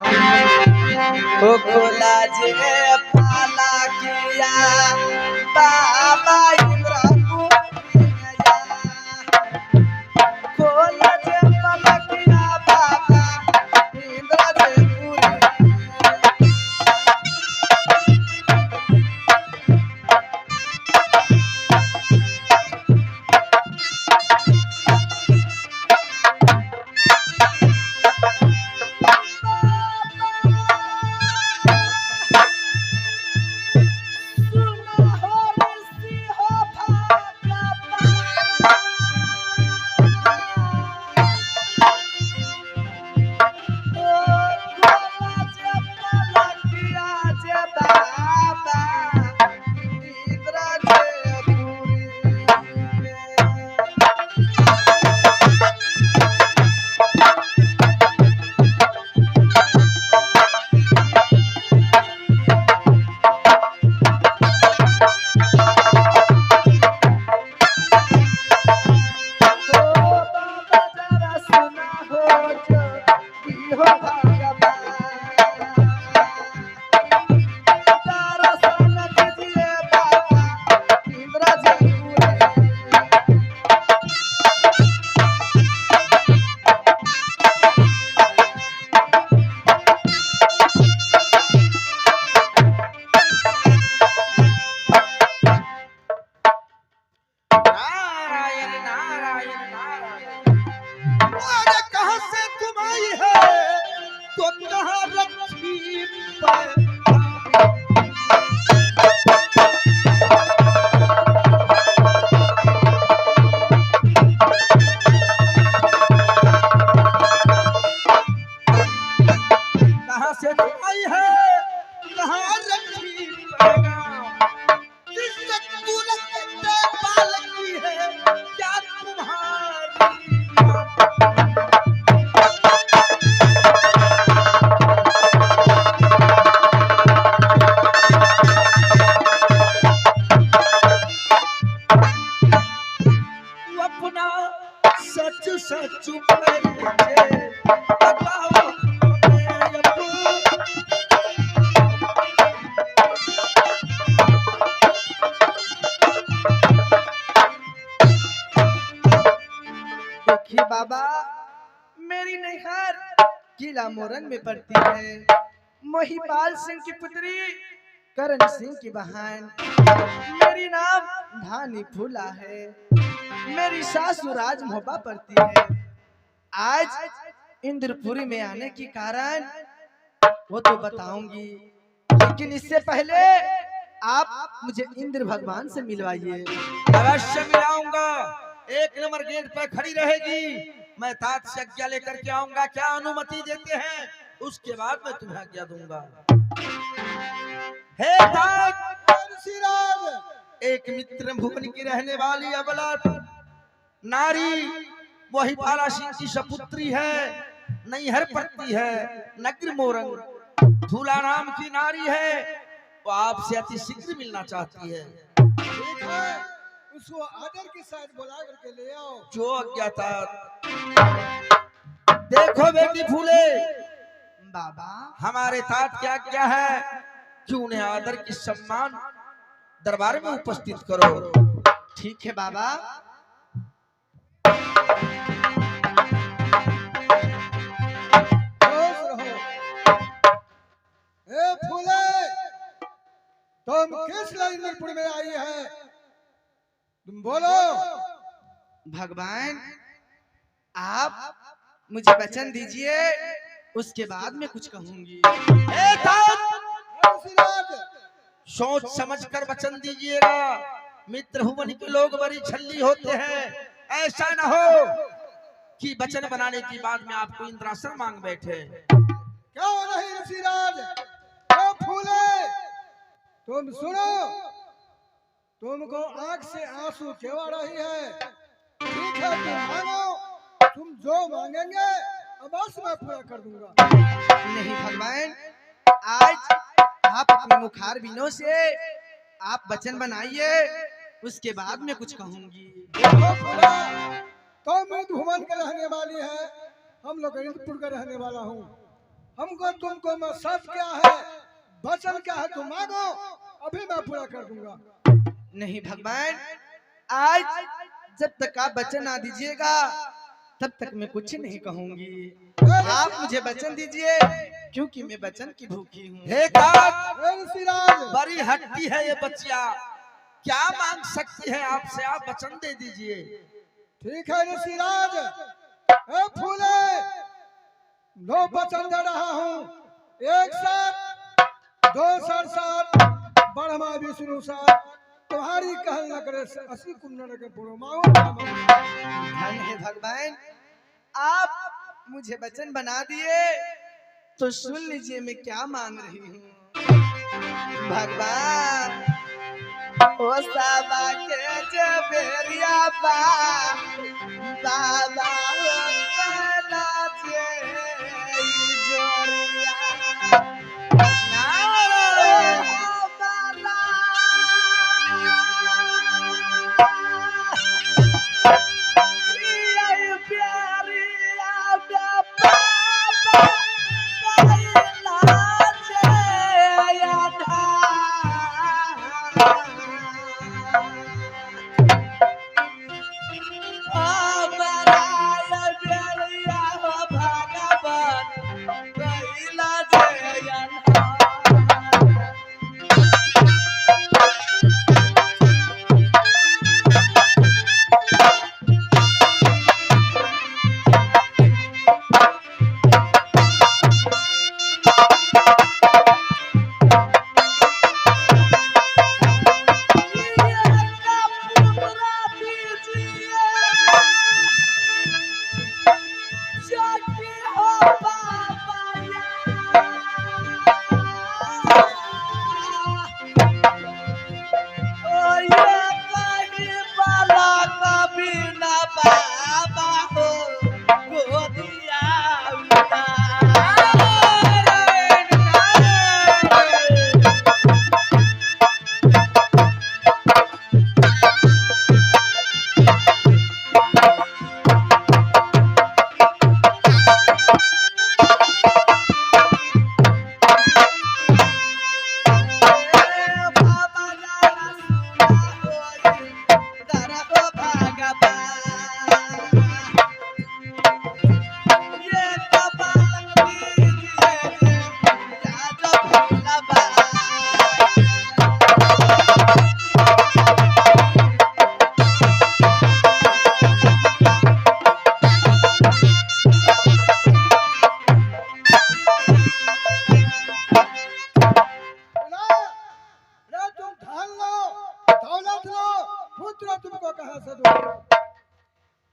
ओ खोला जे पाला किया बाबा इंद्रपुरिया खोला जे पाला किया बाबा इंद्रपुरिया देखिए बाबा, मेरी नैहर किला मोरन में पड़ती है। महिपाल सिंह की पुत्री करण सिंह की बहन। मेरी नाम धानी फूला है। मेरी सासु राज मोहबा पड़ती है। आज इंद्रपुरी में आने के कारण वो तो बताऊंगी, लेकिन इससे पहले आप मुझे इंद्र भगवान से मिलवाइए। अवश्य मिलाऊंगा। एक नंबर गेट पर खड़ी रहेगी, मैं तात से आज्ञा लेकर के आऊंगा। क्या अनुमति देते हैं, उसके बाद मैं तुम्हें आज्ञा दूंगा। हे तात एक मित्र भुवन की रहने वाली अबला नारी वही पाला सिंह की सपुत्री है, नैहर पड़ती है नगर मोरंग। फूला नाम की नारी है, वो आपसे अति शीघ्र मिलना चाहती है। उसको आदर के साथ बुला करके ले आओ। जो अज्ञाता देखो बेटी फूले, बाबा हमारे तात क्या क्या है कि उन्हें आदर की सम्मान दरबार में उपस्थित करो। ठीक है बाबा। ए फूले, तुम किस इंद्रपुर में आई है? तुम बोलो। भगवान, आप मुझे वचन दीजिए, उसके बाद मैं कुछ कहूंगी। सोच समझ कर वचन दीजिएगा। मित्र भुवन के लोग बड़ी छल्ली होते हैं। ऐसा न हो कि वचन बनाने के बाद में आपको इंद्रासन मांग बैठे। क्यों नहीं ऋषिराज? फूले, तुम सुनो, तुमको आंख से आंसू क्यों आ रही है? ठीक है, तुम मांगो, तुम जो मांगेंगे अवश्य मैं पूरा कर दूंगा। नहीं भगवान, आज आप अपने मुखार बिनों से आप वचन बनाइए, उसके बाद मैं कुछ कहूंगी। तो मैं भुवन का रहने वाली है, हम लोग इंद्रपुर का रहने वाला हूँ। हमको तुमको मैं सब क्या है, वचन क्या है, तुम मांगो, अभी मैं पूरा कर दूंगा। नहीं भगवान, आज जब तक आप वचन ना दीजिएगा तब तक मैं कुछ नहीं कहूंगी। आप मुझे वचन दीजिए, क्योंकि मैं वचन की भूखी हूँ। हे तात, ऋषिराज, बड़ी हट्टी है ये बच्चिया, क्या मांग सकती है आपसे, आप वचन दे दीजिए। ठीक है ऋषिराज। ए फूले, दो वचन दे रहा हूँ, एक साथ, दो सर साथ, ब्रह्मा विष्णु साथ, तुम्हारी कहल न करे 80 कुंडल के पुरो माओ। धन है भगवान, आप मुझे वचन बना दिए तो सुन लीजिए मैं क्या मांग रही हूँ। भगवान ओ साबा के जबेरिया बाबा हो कहना जोरिया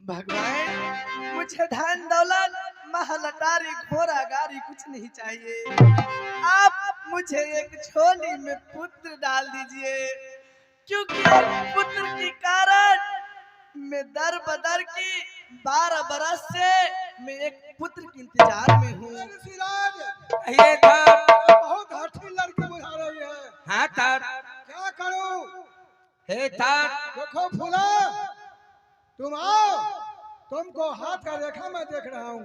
भगवान मुझे धन दौलत महल अटारी घोड़ा गाड़ी कुछ नहीं चाहिए। आप मुझे एक झोली में पुत्र डाल दीजिए, क्योंकि एक पुत्र के कारण मैं दर बदर की 12 बरस से मैं एक पुत्र के इंतजार में हूँ। ये था बहुत हठी लड़की बुझा रही है। हाँ तात, क्या करूं? हे तात, देखो फूला, तुम आओ, तुमको हाथ का रेखा मैं देख रहा हूँ।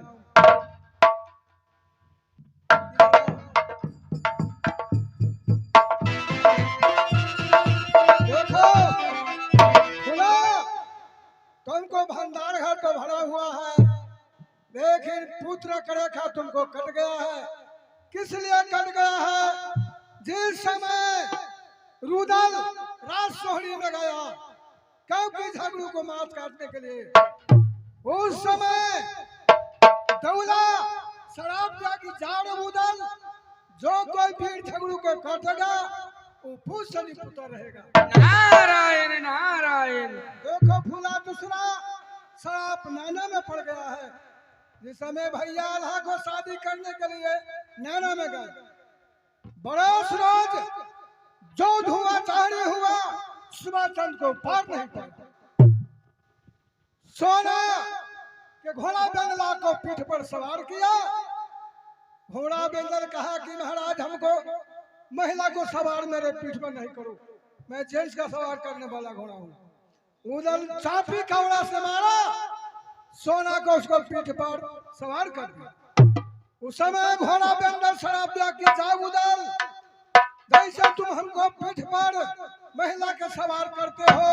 देखो फूला, तुमको भंडार घर तो भरा हुआ है, लेकिन पुत्र का रेखा तुमको कट गया है। किस लिए कट गया है? जिस समय रुदल राज सोहनी में गया क्योंकि झगड़ू को मात काटने के लिए, उस समय दौला शराब त्यागी जाड़ रुदल, जो कोई भी झगड़ू को काटेगा वो भूषणी पुत्र रहेगा। नारायण नारायण। देखो फूला, दूसरा शराब नैना में पड़ गया है। जिस समय भैया अल्लाह को शादी करने के लिए नैना में गए, बरस रोज जो धुआं चारी हुआ सुबह चंद को पार नहीं पाया। सोना के घोड़ा बेंगला को पीठ पर सवार किया। घोड़ा बेंगल कहा कि महाराज हमको महिला को सवार मेरे पीठ पर नहीं करो, मैं जेंट्स का सवार करने वाला घोड़ा हूँ। उधर चापी का उड़ा से मारा, सोना को उसको पीठ पर सवार कर दिया। उस समय घोड़ा के अंदर शराब दिया कि जाओ उधर, जैसे तुम हमको पीठ पर महिला के सवार करते हो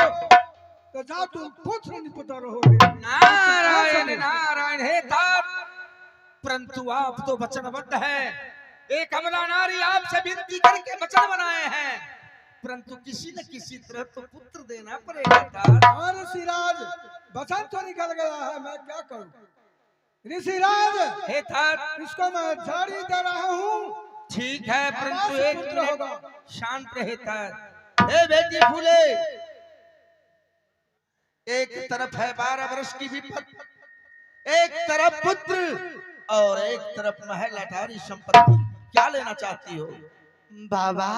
तो जा तुम पुत्र निपुत्र रहोगे। नारायण नारायण हे तात, परंतु आप तो वचनबद्ध है। एक अमला नारी आपसे विनती करके वचन बनाए हैं, परंतु किसी न किसी तरह तो पुत्र देना पड़ेगा तात। हाँ ऋषिराज, वचन तो निकल गया है, मैं क्या करूं। ऋषिराज हे तात, इसको मैं जारी दे रहा हूँ। ठीक है, परंतु एक पुत्र मिनट होगा। शांत रहे तात। हे बेटी फूले, एक तरफ है 12 वर्ष की विपत, एक तरफ पुत्र और एक तरफ महल अटारी संपत्ति, क्या लेना चाहती हो? बाबा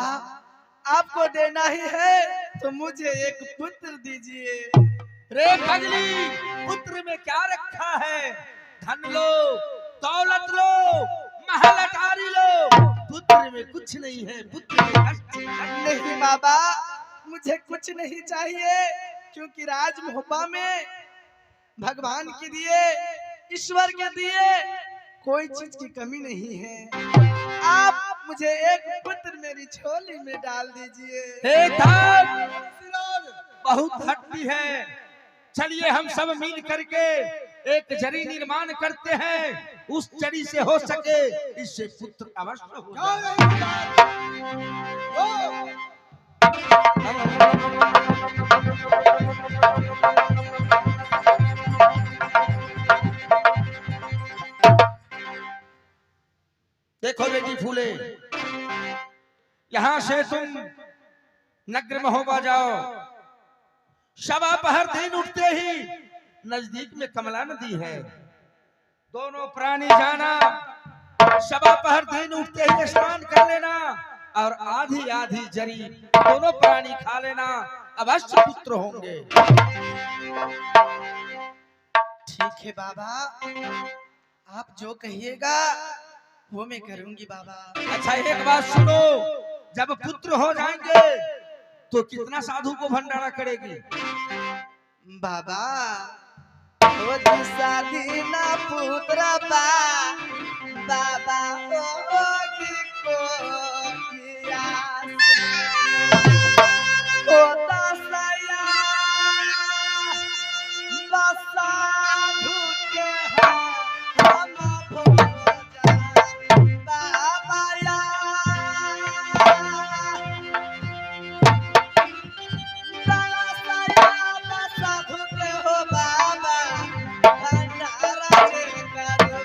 आपको देना ही है तो मुझे एक पुत्र दीजिए। रे पगली, पुत्र में क्या रखा है? धन लो, दौलत लो, महल अटारी लो, पुत्र में कुछ नहीं है। पुत्र में कष्ट नहीं बाबा, मुझे कुछ नहीं चाहिए, क्योंकि राज मोहब्बा में भगवान के दिए, ईश्वर के दिए कोई चीज की कमी नहीं है। आप मुझे एक पुत्र मेरी झोली में डाल दीजिए। हे तात, ऋषिराज बहुत हट्टी है। चलिए हम सब मिल करके एक जरी निर्माण करते हैं, उस जरी से हो सके इससे पुत्र अवश्य हो क्या जाए। ऋषिराज? ओ, देखो बेटी फूले, यहां से तुम नगर महोबा जाओ, शवा पहर दिन उठते ही नजदीक में कमला नदी है, दोनों प्राणी जाना, शवा पहर दिन उठते ही स्नान कर लेना और आधी आधी जरी दोनों प्राणी खा लेना, अवश्य पुत्र होंगे। ठीक है बाबा, आप जो कहिएगा वो मैं करूंगी बाबा। अच्छा एक बात सुनो, जब पुत्र हो जाएंगे तो कितना साधु को भंडारा करेगी? बाबा ओ शादी ना पुत्र बा बाबा होगी को किया ओ दसया बसाधु के हम भोजा बाबा या साधु के हो बाबा भंडारा जे करो।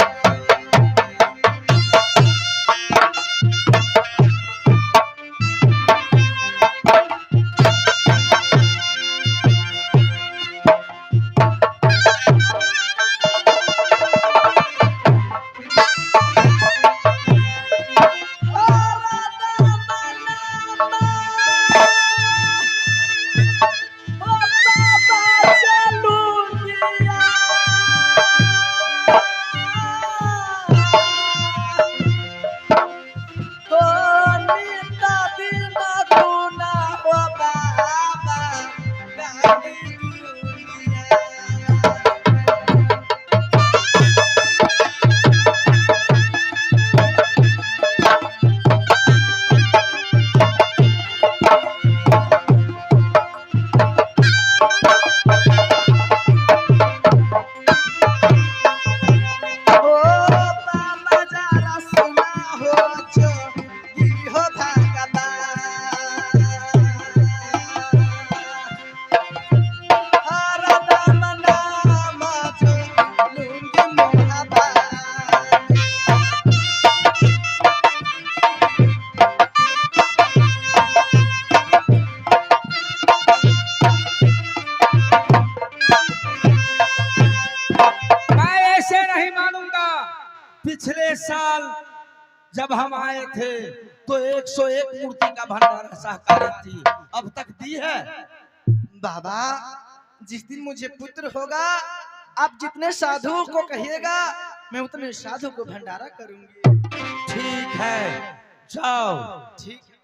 पिछले साल जब हम आए थे तो 101 मूर्ति का भंडारा सहकारी थी, अब तक दी है? बाबा जिस दिन मुझे पुत्र होगा आप जितने साधुओं को कहिएगा मैं उतने साधु को भंडारा करूंगी। ठीक है, जाओ। ठीक है।